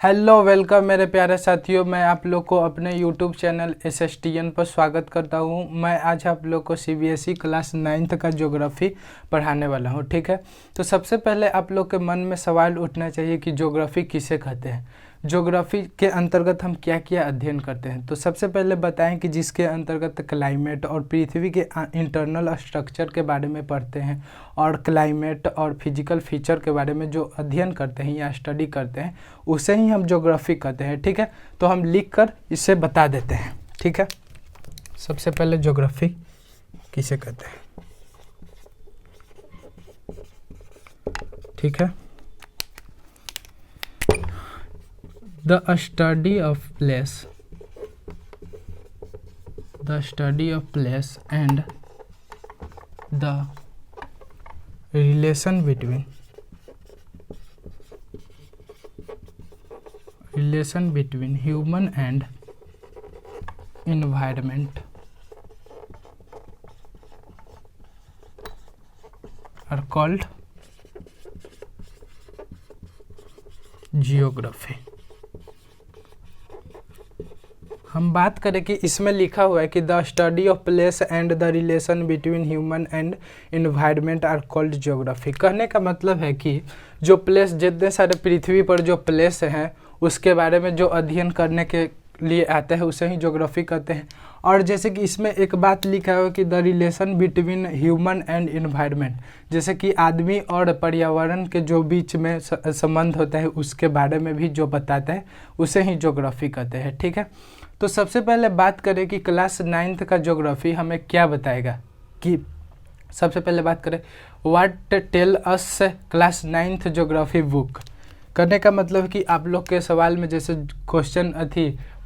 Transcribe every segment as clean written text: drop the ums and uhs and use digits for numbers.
Hello welcome मेरे प्यारे साथियों। मैं आप लोग को अपने यूट्यूब चैनल SSTN पर स्वागत करता हूं। मैं आज आप लोग को CBSE क्लास 9th का ज्योग्राफी पढ़ाने वाला हूं, ठीक है। तो सबसे पहले आप लोग के मन में सवाल उठना चाहिए कि ज्योग्राफी किसे कहते हैं, ज्योग्राफी के अंतर्गत हम क्या क्या अध्ययन करते हैं। तो सबसे पहले बताएं कि जिसके अंतर्गत क्लाइमेट और पृथ्वी के इंटरनल स्ट्रक्चर के बारे में पढ़ते हैं और क्लाइमेट और फिजिकल फीचर के बारे में जो अध्ययन करते हैं या स्टडी करते हैं उसे ही हम ज्योग्राफी कहते हैं, ठीक है। तो हम लिख कर इसे बता देते हैं, ठीक है। सबसे पहले ज्योग्राफी किसे कहते हैं, ठीक है। The study of place and the relation between human and environment are called geography। हम बात करें कि इसमें लिखा हुआ है कि the study of place and the relation between human and environment are called geography. कहने का मतलब है कि जो प्लेस, जितने सारे पृथ्वी पर जो प्लेस हैं उसके बारे में जो अध्ययन करने के लिए आते हैं उसे ही ज्योग्राफी कहते हैं। और जैसे कि इसमें एक बात लिखा हुआ है कि the relation between human and environment, जैसे कि आदमी और पर्यावरण के जो बीच में संबंध होता है उसके बारे में भी जो बताता है उसे ही ज्योग्राफी कहते हैं, ठीक है। तो सबसे पहले बात करें कि क्लास 9th का ज्योग्राफी हमें क्या बताएगा। कि सबसे पहले बात करें what tell us class 9th geography book. करने का मतलब कि आप लोग के सवाल में जैसे क्वेश्चन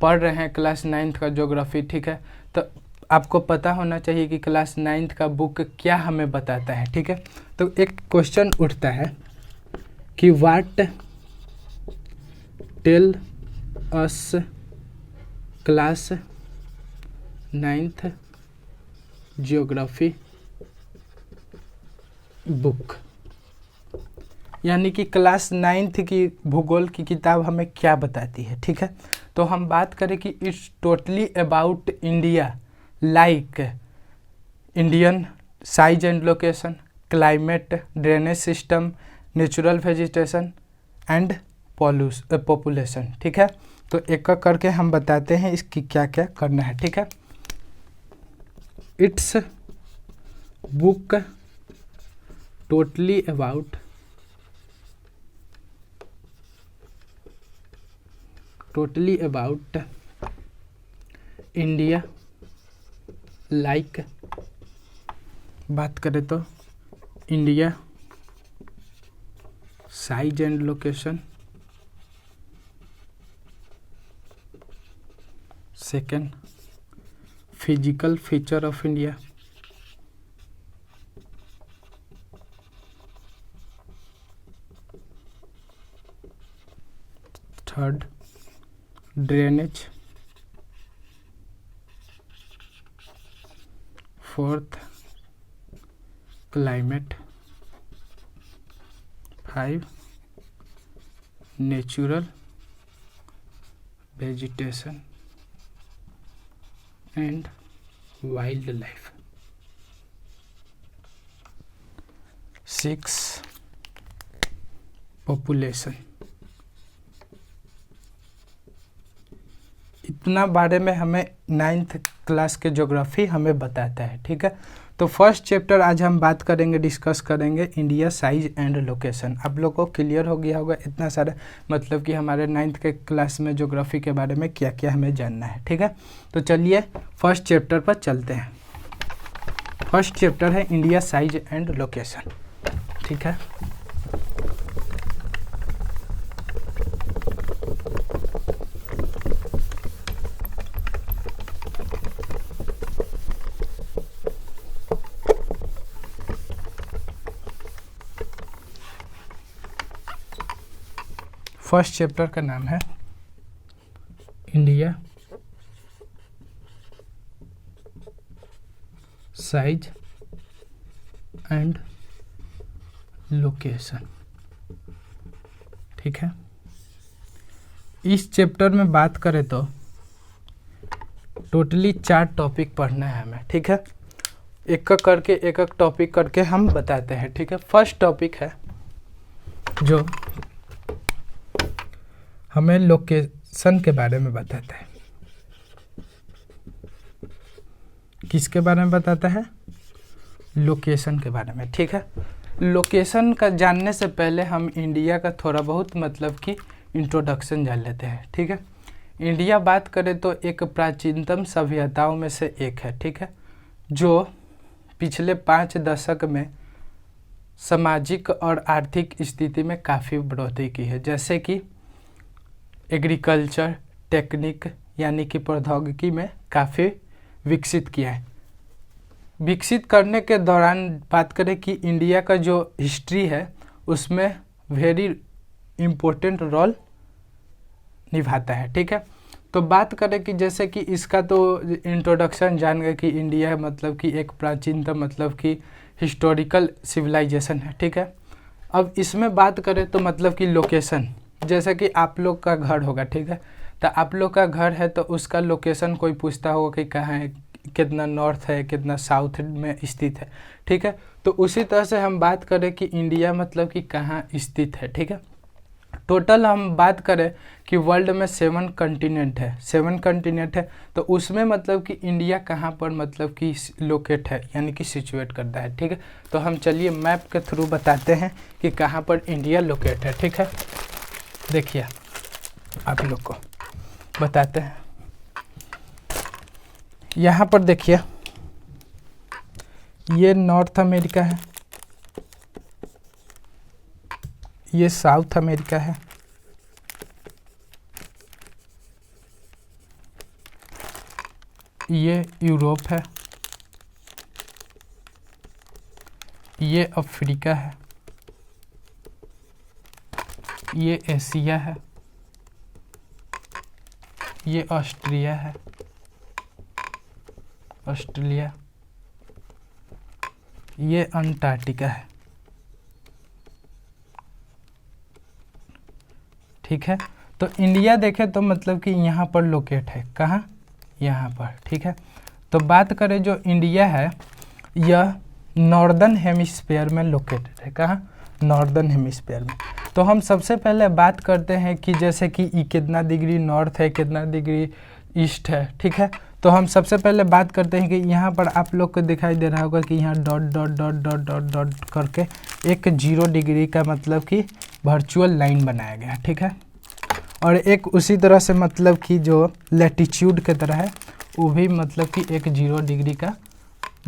पढ़ रहे हैं क्लास 9th का ज्योग्राफी, ठीक है। तो आपको पता होना चाहिए कि क्लास 9th का बुक क्या हमें बताता है, ठीक है। तो एक क्वेश्चन उठता है कि what tell us class 9th geography book, यानी कि क्लास 9th की भूगोल की किताब हमें क्या बताती है, ठीक है। तो हम बात करें कि it's totally about India, like Indian size and location, climate, drainage system, natural vegetation and population, ठीक है। तो एक एक करके हम बताते हैं इसकी क्या क्या करना है, ठीक है। It's book totally about India, like बात करें तो India size and location, second physical feature of India, third drainage, fourth climate, 5 natural vegetation and wild life, 6 population. इतना बारे में हमें 9th क्लास के ज्योग्राफी हमें बताता है, ठीक है। तो फर्स्ट चैप्टर आज हम बात करेंगे, डिस्कस करेंगे इंडिया साइज एंड लोकेशन। आप लोग को क्लियर हो गया होगा इतना सारा, मतलब कि हमारे 9th के क्लास में ज्योग्राफी के बारे में क्या क्या हमें जानना है, ठीक है। तो चलिए फर्स्ट चैप्टर पर चलते हैं। फर्स्ट चैप्टर है इंडिया साइज एंड लोकेशन, ठीक है। फर्स्ट चैप्टर का नाम है इंडिया साइज एंड लोकेशन, ठीक है। इस चैप्टर में बात करें तो टोटली 4 टॉपिक पढ़ना है हमें, ठीक है। एक एक टॉपिक करके हम बताते हैं, ठीक है। फर्स्ट टॉपिक है जो हमें लोकेशन के बारे में बताता है। किसके बारे में बताता है? लोकेशन के बारे में, ठीक है। लोकेशन का जानने से पहले हम इंडिया का थोड़ा बहुत मतलब कि इंट्रोडक्शन जान लेते हैं, ठीक है। इंडिया बात करें तो एक प्राचीनतम सभ्यताओं में से एक है, ठीक है, जो पिछले 5 दशक में सामाजिक और आर्थिक स्थिति में काफ़ी बढ़ोतरी की है, जैसे कि एग्रीकल्चर टेक्निक यानी कि प्रौद्योगिकी में काफ़ी विकसित किया है। विकसित करने के दौरान बात करें कि इंडिया का जो हिस्ट्री है उसमें वेरी इम्पोर्टेंट रोल निभाता है, ठीक है। तो बात करें कि जैसे कि इसका तो इंट्रोडक्शन जान गए कि इंडिया मतलब कि एक प्राचीनतम मतलब कि हिस्टोरिकल सिविलाइजेशन है, ठीक है। अब इसमें बात करें तो मतलब कि लोकेशन, जैसे कि आप लोग का घर होगा, ठीक है, तो आप लोग का घर है तो उसका लोकेशन कोई पूछता होगा कि कहाँ है, कितना नॉर्थ है, कितना साउथ में स्थित है, ठीक है। तो उसी तरह से हम बात करें कि इंडिया मतलब कि कहाँ स्थित है, ठीक है। टोटल हम बात करें कि वर्ल्ड में 7 कंटिनेंट है, 7 कंटिनेंट है, तो उसमें मतलब कि इंडिया कहाँ पर मतलब कि लोकेट है यानी कि सिचुएट करता है, ठीक है। तो हम चलिए मैप के थ्रू बताते हैं कि कहाँ पर इंडिया लोकेट है, ठीक है। देखिए आप लोग को बताते हैं, यहाँ पर देखिए ये नॉर्थ अमेरिका है, ये साउथ अमेरिका है, ये यूरोप है, ये अफ्रीका है, ये एशिया है, ये ऑस्ट्रिया है, ऑस्ट्रेलिया, ये अंटार्कटिका है, ठीक है। तो इंडिया देखें तो मतलब कि यहाँ पर लोकेट है, कहाँ? यहाँ पर, ठीक है। तो बात करें जो इंडिया है यह नॉर्दर्न हेमिस्फीयर में लोकेटेड है, कहाँ? नॉर्दर्न हेमिस्फीयर में। तो हम सबसे पहले बात करते हैं कि जैसे कि कितना डिग्री नॉर्थ है, कितना डिग्री ईस्ट है, ठीक है। तो हम सबसे पहले बात करते हैं कि यहाँ पर आप लोग को दिखाई दे रहा होगा कि यहाँ dot dot dot dot dot dot करके एक 0 डिग्री का मतलब कि वर्चुअल लाइन बनाया गया है, ठीक है। और एक उसी तरह से मतलब कि जो लैटिट्यूड की तरह है वो भी मतलब कि एक 0 डिग्री का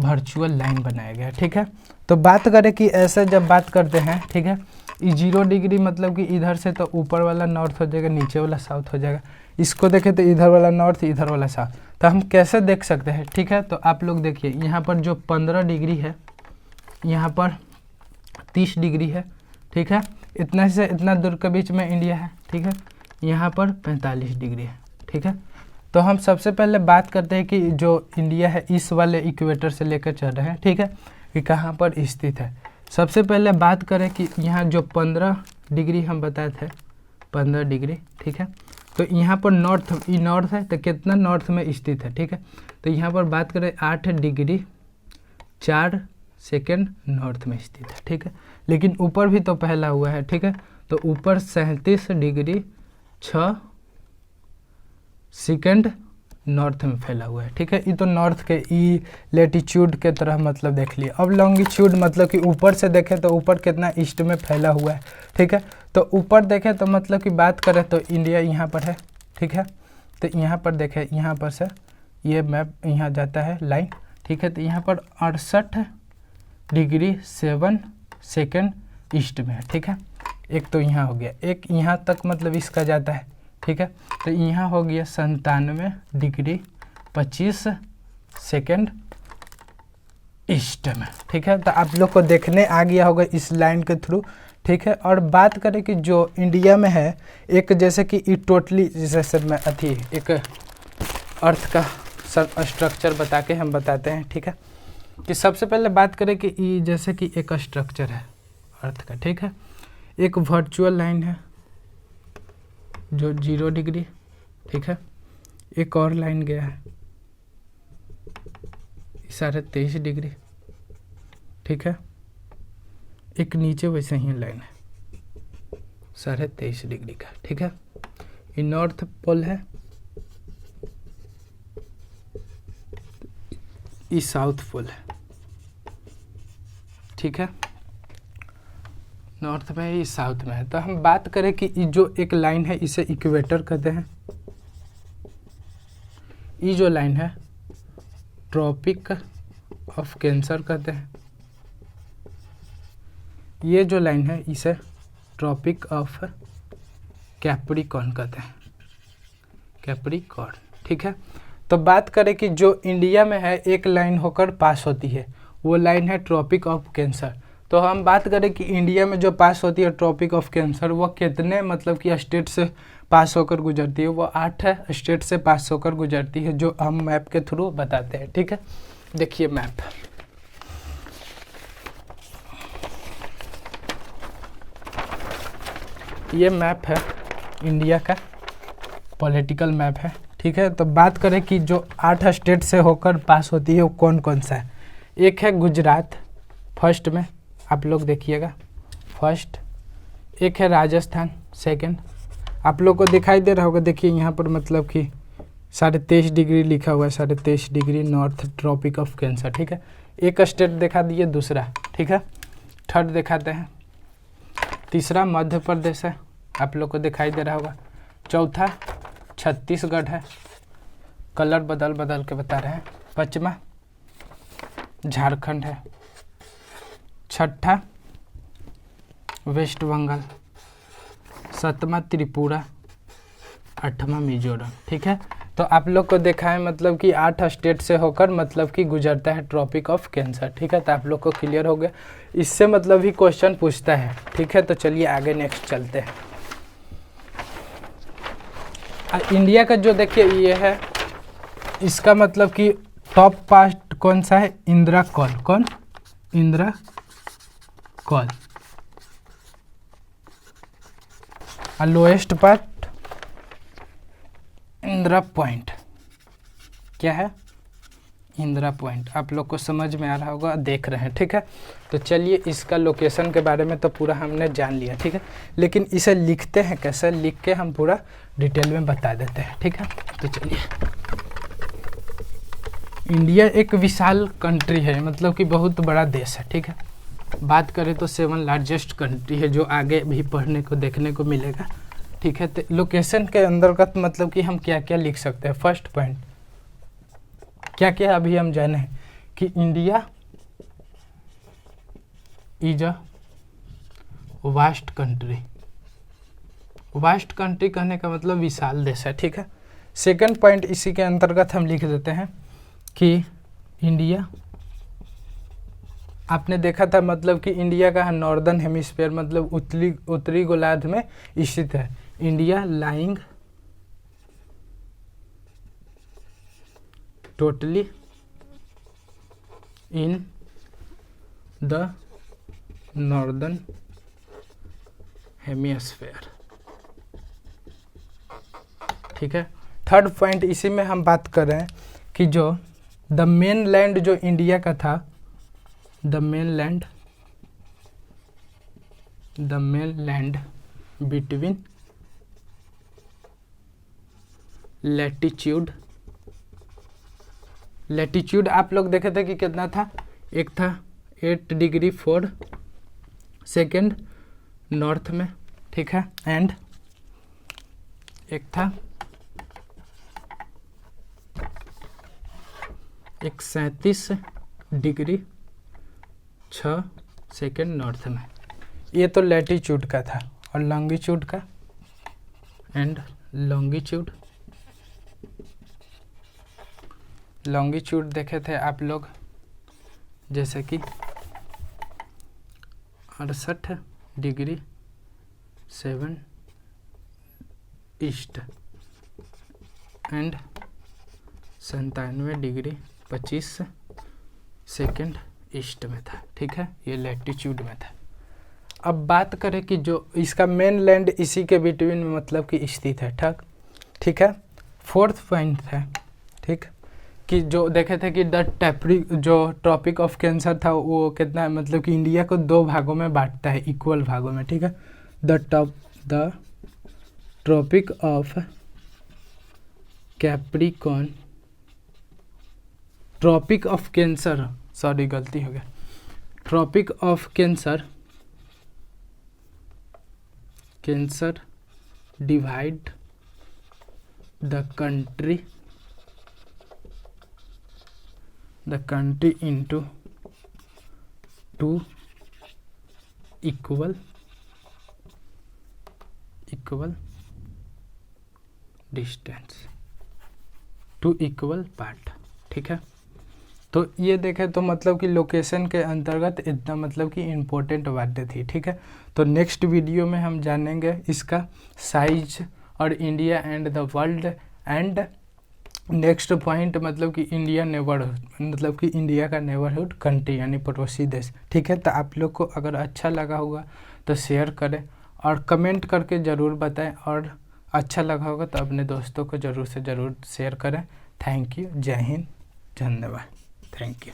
वर्चुअल लाइन बनाया गया है, ठीक है। तो बात करें कि ऐसे जब बात करते हैं, ठीक है, ये 0 डिग्री मतलब कि इधर से तो ऊपर वाला नॉर्थ हो जाएगा, नीचे वाला साउथ हो जाएगा। इसको देखें तो इधर वाला नॉर्थ, इधर वाला साउथ। तो हम कैसे देख सकते हैं, ठीक है। तो आप लोग देखिए यहाँ पर जो 15 डिग्री है, यहाँ पर 30 डिग्री है, ठीक है। इतना से इतना दूर के बीच में इंडिया है, ठीक है। यहाँ पर 45 डिग्री है, ठीक है। तो हम सबसे पहले बात करते हैं कि जो इंडिया है इस वाले इक्वेटर से लेकर चल रहे हैं, ठीक है, कि कहाँ पर स्थित है। सबसे पहले बात करें कि यहाँ जो 15 डिग्री हम बताए थे, 15 डिग्री, ठीक है। तो यहाँ पर नॉर्थ है तो कितना नॉर्थ में स्थित है, ठीक है। तो यहाँ पर बात करें 8 डिग्री 4 सेकेंड नॉर्थ में स्थित है, ठीक है। लेकिन ऊपर भी तो फैला हुआ है, ठीक है। तो ऊपर 37 डिग्री 6 सेकेंड नॉर्थ में फैला हुआ है, ठीक है। ये तो नॉर्थ के ई लेटीट्यूड के तरह मतलब देख लिए। अब लॉन्गिट्यूड मतलब कि ऊपर से देखें तो ऊपर कितना ईस्ट में फैला हुआ है, ठीक है। तो ऊपर देखें तो मतलब कि बात करें तो इंडिया यहाँ पर है, ठीक है। तो यहाँ पर देखें, यहाँ पर से ये मैप यहाँ जाता है लाइन, ठीक है। तो यहाँ पर 68 डिग्री 7 सेकेंड ईस्ट में है, ठीक है। एक तो यहाँ हो गया, एक यहाँ तक मतलब इसका जाता है, ठीक है। तो यहाँ हो गया 97 डिग्री 25 सेकेंड ईस्ट में, ठीक है। तो आप लोग को देखने आ गया होगा इस लाइन के थ्रू, ठीक है। और बात करें कि जो इंडिया में है एक जैसे कि ये टोटली जैसे मैं एक अर्थ का स्ट्रक्चर बता के हम बताते हैं, ठीक है। कि सबसे पहले बात करें कि ये जैसे कि एक स्ट्रक्चर है अर्थ का, ठीक है। एक वर्चुअल लाइन है, जो 0 डिग्री, ठीक है। एक और लाइन गया है 23.5 डिग्री, ठीक है। एक नीचे वैसे ही लाइन है 23.5 डिग्री का, ठीक है। ये नॉर्थ पोल है, ये साउथ पोल है, ठीक है। नॉर्थ में है, ये साउथ में है। तो हम बात करें कि जो एक लाइन है इसे इक्वेटर कहते हैं, ये जो लाइन है ट्रॉपिक ऑफ कैंसर कहते हैं, ये जो लाइन है इसे ट्रॉपिक ऑफ कैप्रिकॉर्न कहते हैं, कैप्रिकॉर्न, ठीक है। तो बात करें कि जो इंडिया में है एक लाइन होकर पास होती है, वो लाइन है ट्रॉपिक ऑफ कैंसर। तो हम बात करें कि इंडिया में जो पास होती है ट्रॉपिक ऑफ कैंसर, वो कितने मतलब कि स्टेट से पास होकर गुजरती है, वो 8 स्टेट से पास होकर गुजरती है, जो हम मैप के थ्रू बताते हैं, ठीक है। देखिए मैप, ये मैप है इंडिया का, पॉलिटिकल मैप है, ठीक है। तो बात करें कि जो 8 स्टेट से होकर पास होती है वो कौन कौन सा है। एक है गुजरात फर्स्ट में, आप लोग देखिएगा फर्स्ट। एक है राजस्थान सेकंड, आप लोग को दिखाई दे रहा होगा, देखिए यहाँ पर मतलब कि 23.5 डिग्री लिखा हुआ है, 23.5 degree north Tropic of Cancer, ठीक है। एक स्टेट दिखा दिए, दूसरा, ठीक है। थर्ड दिखाते हैं, तीसरा मध्य प्रदेश है, आप लोग को दिखाई दे रहा होगा। चौथा छत्तीसगढ़ है, कलर बदल बदल के बता रहे हैं। पांचवा झारखंड है। छठा वेस्ट बंगाल। सातवां त्रिपुरा। आठवां मिजोरम, ठीक है। तो आप लोग को देखा है मतलब कि 8 स्टेट से होकर मतलब कि गुजरता है ट्रॉपिक ऑफ कैंसर, ठीक है। तो आप लोग को क्लियर हो गया, इससे मतलब भी क्वेश्चन पूछता है, ठीक है। तो चलिए आगे नेक्स्ट चलते हैं। इंडिया का जो देखिए ये है, इसका मतलब कि टॉप पार्ट कौन सा है, इंदिरा कॉल, कौन, इंदिरा कॉल। और लोएस्ट पार्ट इंदिरा पॉइंट, क्या है, इंदिरा पॉइंट। आप लोग को समझ में आ रहा होगा, देख रहे हैं, ठीक है। तो चलिए इसका लोकेशन के बारे में तो पूरा हमने जान लिया, ठीक है। लेकिन इसे लिखते हैं कैसे, लिख के हम पूरा डिटेल में बता देते हैं, ठीक है। तो चलिए, इंडिया एक विशाल कंट्री है, मतलब कि बहुत बड़ा देश है, ठीक है। बात करें तो 7 लार्जेस्ट कंट्री है, जो आगे भी पढ़ने को देखने को मिलेगा, ठीक है। तो लोकेशन के अंतर्गत मतलब कि हम क्या क्या लिख सकते हैं। फर्स्ट पॉइंट क्या क्या अभी हम जाने हैं कि India is a vast country. Vast country कहने का मतलब विशाल देश है, ठीक है। सेकंड पॉइंट इसी के अंतर्गत हम लिख देते हैं कि इंडिया, आपने देखा था मतलब कि इंडिया का नॉर्दर्न हेमिस्फीयर मतलब उत्तरी गोलार्ध में स्थित है। India lying totally in the northern hemisphere, ठीक है। थर्ड पॉइंट इसी में हम बात कर रहे हैं कि जो द मेन लैंड जो इंडिया का था, the main land between latitude आप लोग देखे थे कि कितना था, एक था 8 डिग्री 4 सेकेंड नॉर्थ में, ठीक है। एंड एक था 37 डिग्री 6 सेकेंड नॉर्थ में। ये तो लैटिट्यूड का था। और लॉन्गिट्यूड का, एंड लॉन्गिट्यूड देखे थे आप लोग जैसे कि 68 degree 7 east and 97 degree 25 second east में था, ठीक है। ये लैटिट्यूड में था। अब बात करें कि जो इसका मेन लैंड इसी के बिटवीन में मतलब कि स्थित है। ठीक है। फोर्थ पॉइंट है, ठीक, कि जो देखे थे कि जो ट्रॉपिक ऑफ कैंसर था वो कितना है, मतलब कि इंडिया को 2 भागों में बांटता है, इक्वल भागों में। ठीक है। The Tropic of Capricorn, Tropic of Cancer, sorry गलती हो गया, Tropic of Cancer divide the country into 2 equal distance, 2 equal part. ठीक है। तो ये देखें तो मतलब कि लोकेशन के अंतर्गत इतना मतलब कि इम्पोर्टेंट बातें थी। ठीक है। तो नेक्स्ट वीडियो में हम जानेंगे इसका साइज और India and the world and next point मतलब कि इंडिया नेबरहुड, मतलब कि इंडिया का नेबरहुड कंट्री यानी पड़ोसी देश। ठीक है। तो आप लोग को अगर अच्छा लगा होगा तो शेयर करें और कमेंट करके ज़रूर बताएं, और अच्छा लगा होगा तो अपने दोस्तों को ज़रूर से ज़रूर शेयर करें। Thank you. जय हिंद, धन्यवाद। Thank you.